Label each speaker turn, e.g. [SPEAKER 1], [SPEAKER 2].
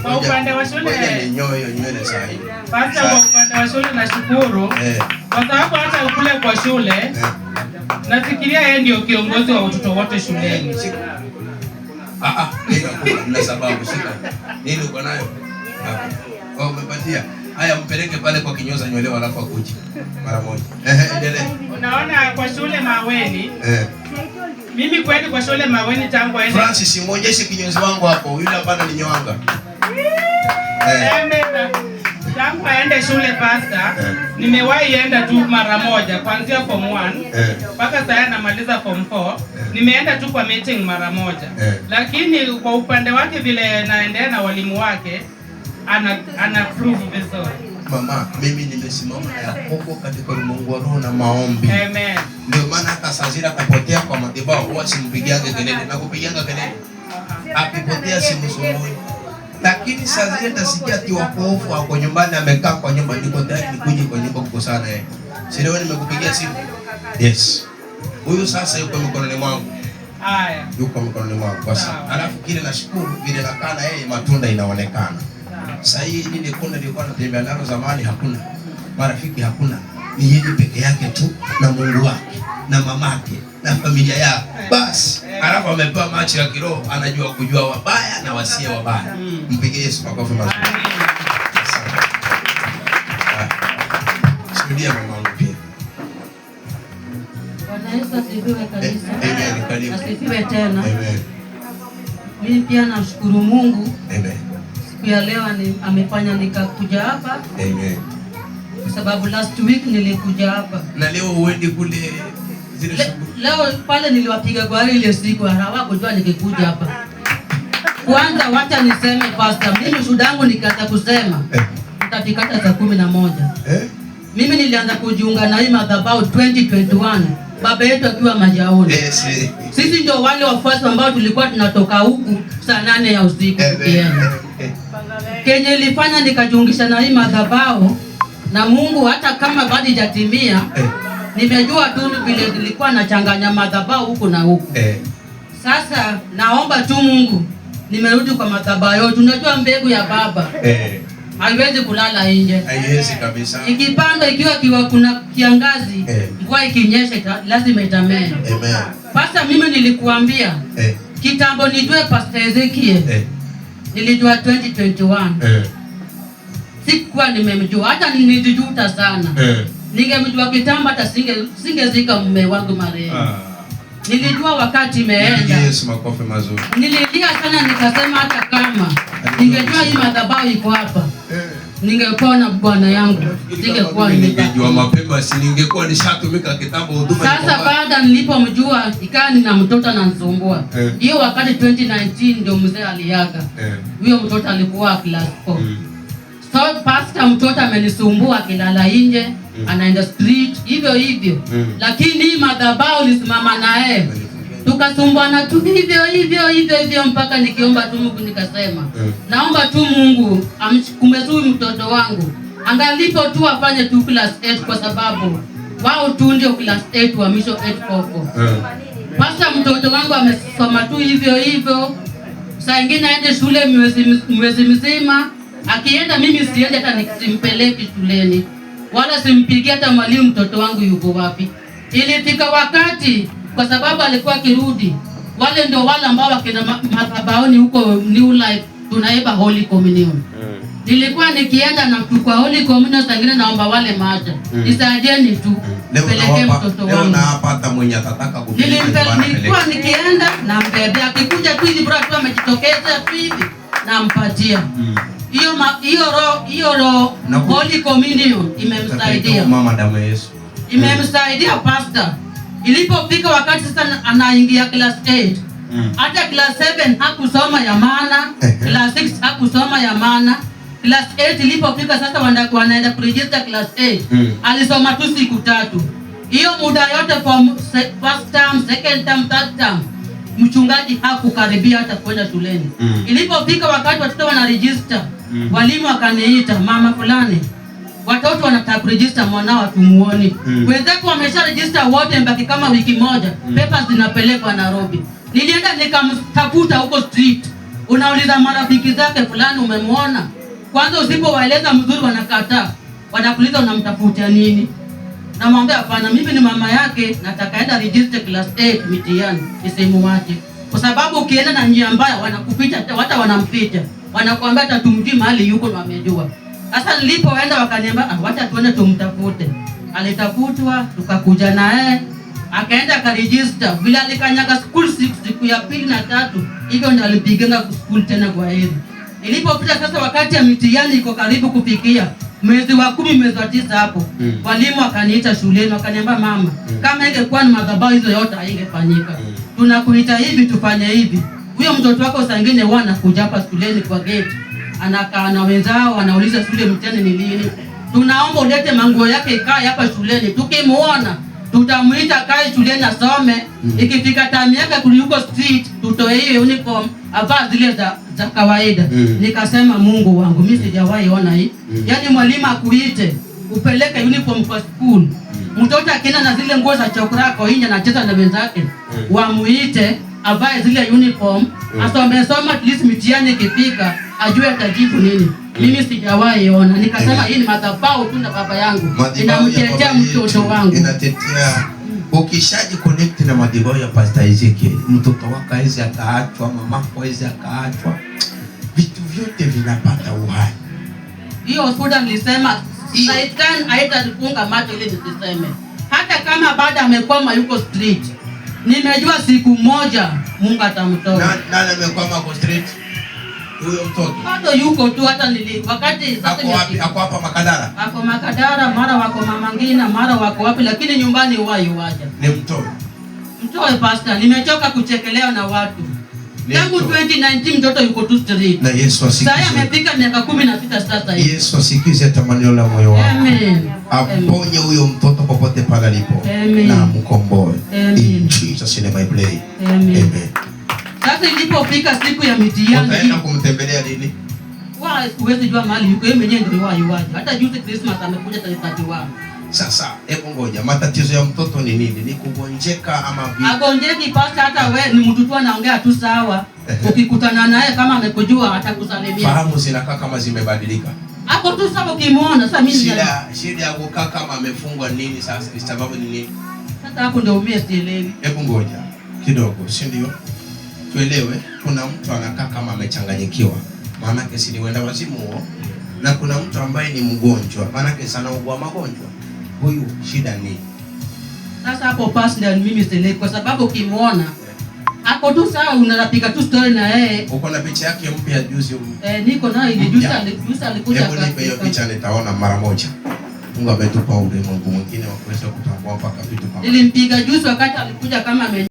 [SPEAKER 1] Kwa upande wa shule
[SPEAKER 2] nywele sahihi.
[SPEAKER 1] Basi kwa upande wa shule nashukuru. Kwa sababu hata kule kwa shule nafikiria yeye ndio kiongozi wa watoto wote shuleni.
[SPEAKER 2] Na sababu shika. Nini uko nayo? Kwa umepatia. Haya mpeleke pale kwa kinyoza nywele alafu akuje mara moja. Endelee.
[SPEAKER 1] Unaona kwa shule Maweni. Mimi kweli kwa shule Maweni tangu aende.
[SPEAKER 2] Francis muonyeshe kinyozi wangu hapo. Yule hapana ni nywanga.
[SPEAKER 1] Tangu aende shule pasta, nimewahi enda tu mara moja kuanzia form 1 mpaka sasa namaliza form 4. Nimeenda tu kwa meeting mara moja. Lakini kwa upande wake vile naendelea na walimu wake ana prove vizuri.
[SPEAKER 2] Mama, mimi nimesimama na Yakobo katika ulimwengu wa roho na maombi.
[SPEAKER 1] Amen.
[SPEAKER 2] Ndio maana hata Sazira kapotea kwa madhabahu, huwa simpigiange kelele na kupigianga kelele. Akipotea simsumbui. Lakini Sazira tasikia ati wakofu ako nyumbani amekaa kwa nyumba, niko tayari nikuje kwa nyumba kukosana yeye. Sio wewe nimekupigia simu? Yes. Huyu sasa yuko mikononi mwangu.
[SPEAKER 1] Haya.
[SPEAKER 2] Yuko mikononi mwangu kwa sasa. Alafu kile nashukuru vile nakaa na yeye matunda inaonekana. Sasa hii ile kundi nilikuwa natembea nalo zamani hakuna. Marafiki hakuna. Ni yeye peke yake tu na Mungu wake na mamake na familia yake. Basi, alafu amepewa macho ya kiroho, anajua kujua wabaya na wasia wabaya. Mpigie Yesu makofi mazuri. Shuhudia mama wangu pia.
[SPEAKER 3] Bwana Yesu asifiwe kabisa.
[SPEAKER 2] Amen. Karibu.
[SPEAKER 3] Asifiwe tena.
[SPEAKER 2] Amen.
[SPEAKER 3] Mimi pia namshukuru Mungu.
[SPEAKER 2] Amen.
[SPEAKER 3] Siku ya leo amefanya nikakuja hapa.
[SPEAKER 2] Amen.
[SPEAKER 3] Kwa sababu last week nilikuja hapa.
[SPEAKER 2] Na leo uende kule zile shughuli.
[SPEAKER 3] Leo pale niliwapiga gari ile siku hawakujua nikikuja hapa. Kwanza wacha niseme pastor, mimi shuhuda yangu nikaanza kusema. Nitafika hata saa 11. Mimi nilianza kujiunga na hii madhabahu 2021. Baba yetu akiwa Majaoni. Sisi ndio wale wafuasi ambao tulikuwa tunatoka huku saa 8 ya usiku tukienda. Kenye ilifanya nikajiungisha na hii madhabahu na Mungu hata kama bado hajatimia, nimejua tu vile nilikuwa nachanganya madhabahu huku na huku. Sasa naomba tu Mungu, nimerudi kwa madhabahu yote. Unajua mbegu ya baba haiwezi kulala nje.
[SPEAKER 2] Haiwezi kabisa.
[SPEAKER 3] Ikipanda ikiwa kuna kiangazi, mvua ikinyesha lazima itamea.
[SPEAKER 2] Amen.
[SPEAKER 3] Sasa mimi nilikuambia kitambo nijue Pastor Ezekiel. Nilijua 2021. Sikuwa nimemjua, hata nilijuta sana. Ningemjua kitambo hata singezika mume wangu marehemu. Nilijua wakati imeenda.
[SPEAKER 2] Yesu makofi mazuri.
[SPEAKER 3] Nililia sana nikasema hata kama ningejua hii madhabahu iko hapa. Ningepona bwana yangu. Ningekuwa
[SPEAKER 2] ningejua mapema, si ningekuwa nishatumika kitambo huduma.
[SPEAKER 3] Sasa baada nilipomjua ikawa nina mtoto ananisumbua. Hiyo wakati 2019 ndio mzee aliaga. Huyo mtoto alikuwa class 4. So pastor mtoto amenisumbua akilala nje, anaenda street hivyo hivyo. Lakini madhabahu lisimama naye. Tukasumbuana tu hivyo mpaka nikiomba tu Mungu nikasema, naomba tu Mungu amkumezui mtoto wangu. Angalipo tu afanye tu class 8 kwa sababu wao tu ndio class 8 wa Mission 844. Pastor mtoto wangu amesoma tu hivyo. Saa nyingine aende shule mwezi mzima. Akienda mimi siende hata nisimpeleke shuleni. Wala simpigie hata mwalimu mtoto wangu yuko wapi. Ilifika wakati kwa sababu alikuwa kirudi. Wale ndio wale ambao wakina madhabahuni huko New Life tunaiba Holy Communion. Nilikuwa nikienda na kwa Holy Communion sangine naomba wale maji. Nisaidieni tu. Peleke mtoto wangu.
[SPEAKER 2] Leo na hapa hata mwenye atataka kupeleka.
[SPEAKER 3] Nilikuwa nikienda na mbebe akikuja tu hivi bora tu amejitokeza tu hivi na mpatia. Hiyo roho Holy Communion imemsaidia.
[SPEAKER 2] Mama damu ya Yesu.
[SPEAKER 3] Imemsaidia pastor. Ilipofika wakati sasa anaingia class 8. Hata class 7 hakusoma ya maana, class 6 hakusoma ya maana. Class 8 ilipofika sasa wanaenda kuregister class 8. Alisoma tu siku 3. Hiyo muda yote from first term, second term, third term mchungaji hakukaribia hata kwenda shuleni. Ilipofika wakati watoto wana-register, walimu wakaniita, mama fulani, watoto wanataka kuregister mwanao tumuone. Wenzako wamesha register wote mbaki kama wiki moja, papers zinapelekwa Nairobi. Nilienda nikamtafuta huko street. Unauliza marafiki zake fulani umemwona? Kwanza usipowaeleza mzuri wanakataa. Wanakuuliza unamtafutia nini? Namwambia hapana, mimi ni mama yake, nataka enda register class 8 mitihani, nisimwache. Kwa sababu ukienda na njia mbaya wanakupita, hata wanampita. Wanakuambia hata tumjui mahali yuko na wamejua. Sasa nilipoenda wakaniambia wacha tuende tumtafute. Alitafutwa, tukakuja naye, akaenda akaregister. Bila alikanyaga school siku ya 2 na 3, hivyo ndio alipigenga school tena kwa hili. Ilipopita sasa wakati ya mitihani iko karibu kufikia, mwezi wa 10 mwezi wa 9 hapo, walimu wakaniita shuleni wakaniambia mama, kama ingekuwa ni madhabahu hizo yote haingefanyika. Tunakuita hivi tufanye hivi. Huyo mtoto wako sangine huwa anakuja hapa shuleni kwa gate. Anakaa na wenzao wanauliza shule mtihani ni lini. Tunaomba ulete manguo yake ikae hapa shuleni. Tukimuona tutamuita kae shuleni asome. Ikifika time yake kuliko street tutoe hiyo uniform avaa zile za kawaida. Nikasema Mungu wangu mimi sijawahi ona hii. Yaani mwalimu akuite upeleke uniform kwa school. Mtoto akienda na zile nguo za chokorako nje anacheza na wenzake. Wamuite avae zile uniform, asome at least mitihani ikifika ajue atajibu nini. Mimi sijawahi ona. Nikasema hii ni madhabahu tu na baba yangu. Inamtetea mtoto wangu.
[SPEAKER 2] Inatetea. Ukishaji connect na madhabahu ya Pastor Ezekiel, mtoto wako hizi akaachwa, mamako hizi akaachwa. Vitu vyote vinapata uhai.
[SPEAKER 3] Hiyo soda nilisema Satan haitanifunga macho ile nisiseme. Hata kama baada amekwama yuko street. Nimejua siku moja Mungu atamtoa.
[SPEAKER 2] Nani amekwama kwa street? Huyo mtoto.
[SPEAKER 3] Bado yuko tu hata wakati
[SPEAKER 2] sasa ako hapa Makadara.
[SPEAKER 3] Ako Makadara, mara wako Mama Ngina, mara wako wapi, lakini nyumbani waje.
[SPEAKER 2] Ni mtoto.
[SPEAKER 3] Mtoe pastor, nimechoka kuchekelewa na watu. Tangu 2019 mtoto yuko tu street.
[SPEAKER 2] Na Yesu asikize.
[SPEAKER 3] Sasa amefika miaka 16 sasa hivi.
[SPEAKER 2] Yesu asikize tamanio la moyo wako.
[SPEAKER 3] Amen.
[SPEAKER 2] Aponye huyo mtoto popote pale alipo. Na mkomboe. In Jesus name I pray. Amen.
[SPEAKER 3] Sasa ilipofika siku ya mitihani,
[SPEAKER 2] utaenda kumtembelea lini?
[SPEAKER 3] Huwezi jua mahali yuko, yeye mwenyewe ndio yuaje. Hata juzi Christmas amekuja tarehe 31.
[SPEAKER 2] Sasa hebu ngoja, matatizo ya mtoto ni nini? Ni kugonjeka ama vipi?
[SPEAKER 3] Agonjeki pasta, hata wewe ni mtu tu anaongea tu sawa. Ukikutana naye kama amekujua atakusalimia.
[SPEAKER 2] Fahamu zinakaa kama zimebadilika.
[SPEAKER 3] Hapo tu sawa ukimuona. Sasa mimi
[SPEAKER 2] shida ya kukaa kama amefungwa nini sasa? Ni sababu ni nini?
[SPEAKER 3] Sasa hapo ndio umie sielewi.
[SPEAKER 2] Hebu ngoja kidogo, si ndio? Tuelewe, kuna mtu anakaa kama amechanganyikiwa. Maana yake si ni wenda wazimu huo. Na kuna mtu ambaye ni mgonjwa. Maana yake sana ugua magonjwa. Huyu shida ni.
[SPEAKER 3] Sasa hapo pastor mimi sielewi kwa sababu ukimuona hapo tu sawa unapiga tu story na yeye.
[SPEAKER 2] Uko na picha yake mpya juzi
[SPEAKER 3] niko nayo ile juzi alikuja
[SPEAKER 2] kwa. Hebu hiyo picha nitaona mara moja. Mungu ametupa ulimwengu mwingine wa kuweza kutambua mpaka vitu kama.
[SPEAKER 3] Nilimpiga juzi wakati alikuja kama